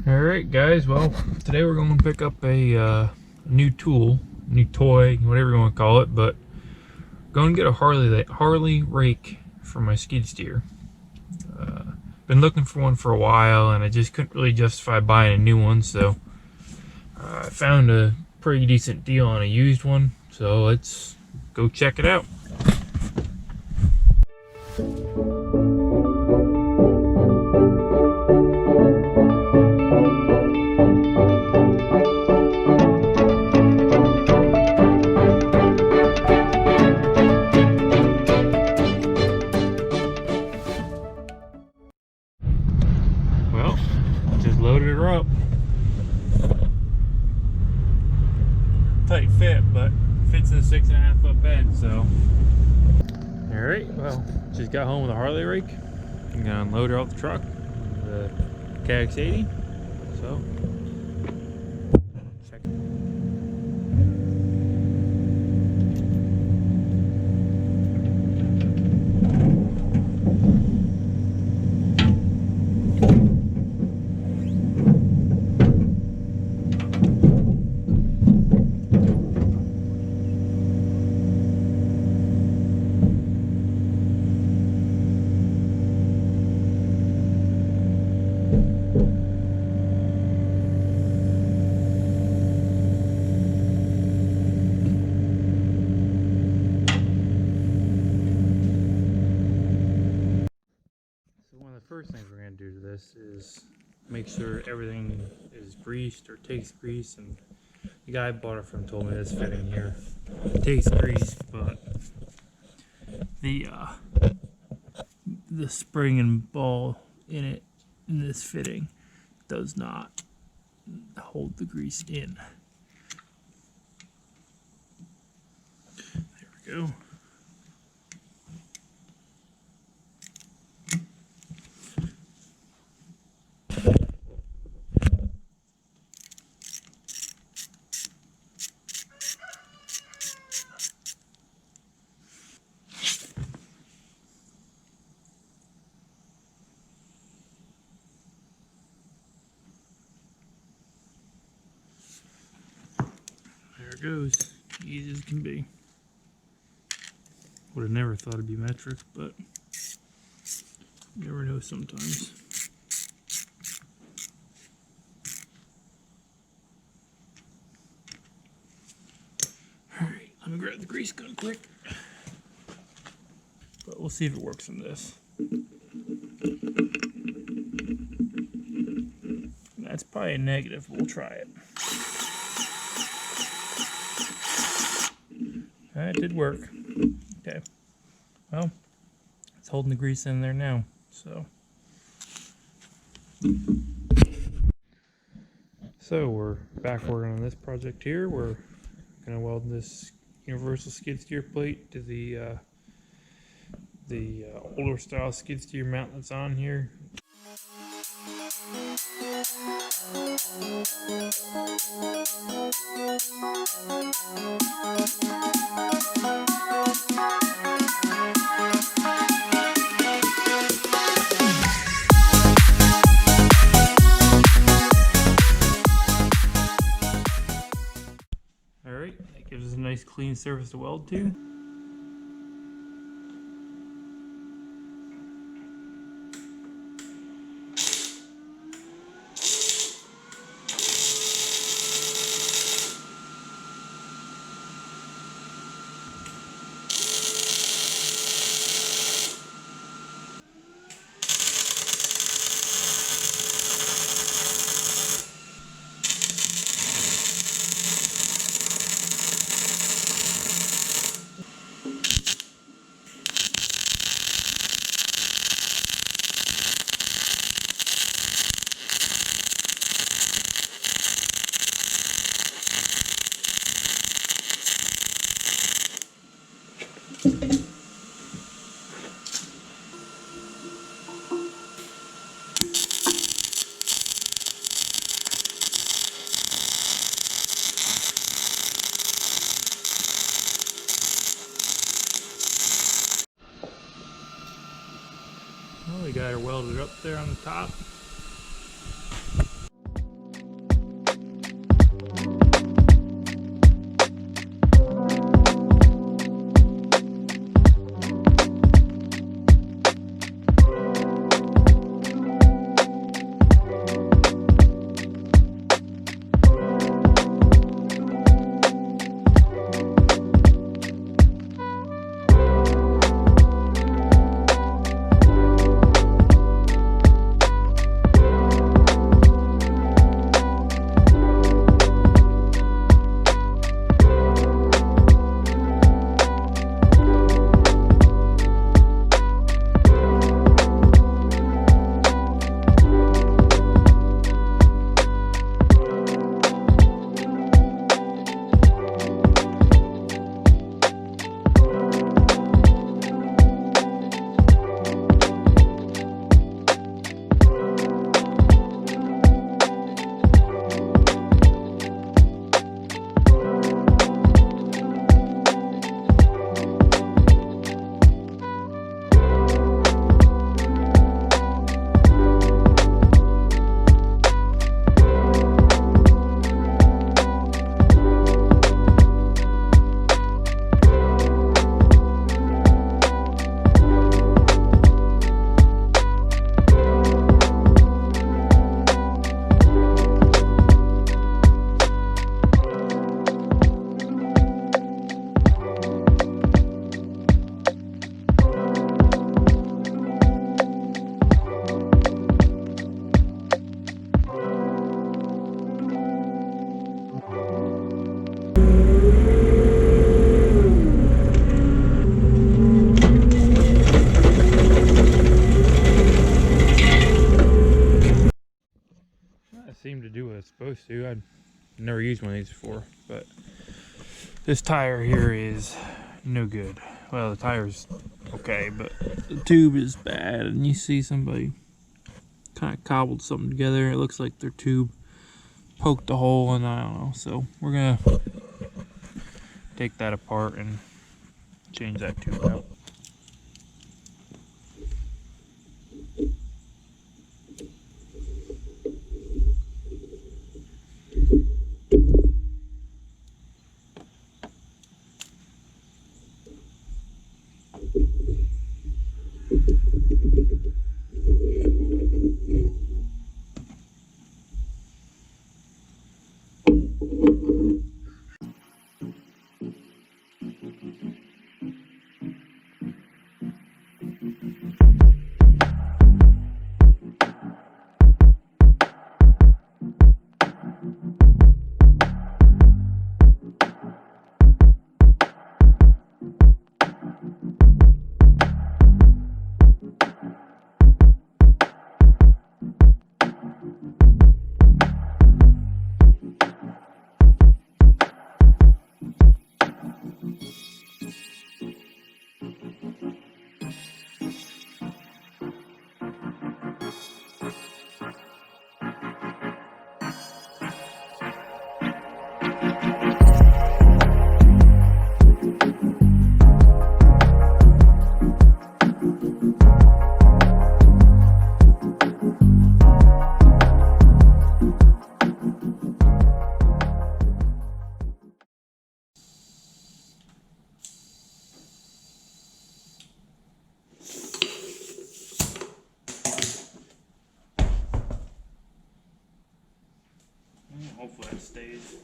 Alright guys, well today we're going to pick up a new tool, new toy, whatever you want to call it, but going to get a Harley rake for my skid steer. Been looking for one for a while and I just couldn't really justify buying a new one, so I found a pretty decent deal on a used one, so let's go check it out. Well, just loaded her up. Tight fit, but fits in a 6.5 foot bed, so. Alright, well, just got home with a Harley rake. I'm gonna unload her off the truck, the KX80. So, check it. First thing we're going to do to this is make sure everything is greased or takes grease, and the guy I bought it from told me this fitting here takes grease, but the spring and ball in this fitting does not hold the grease in. There we go. There it goes, easy as can be. Would have never thought it'd be metric, but you never know sometimes. Alright, let me grab the grease gun quick. But we'll see if it works on this. That's probably a negative, but we'll try it. That did work. Okay. Well, it's holding the grease in there now, so. So we're back working on this project here. We're gonna weld this universal skid steer plate to the older style skid steer mount that's on here. Alright, that gives us a nice clean surface to weld to. Well, we got her welded up there on the top. seem to do what it's supposed to. I've never used one of these before, but this tire here is no good. Well, the tire's okay, but the tube is bad, and you see somebody kind of cobbled something together. It looks like their tube poked a hole, and I don't know. So we're gonna take that apart and change that tube out. Hopefully that stays.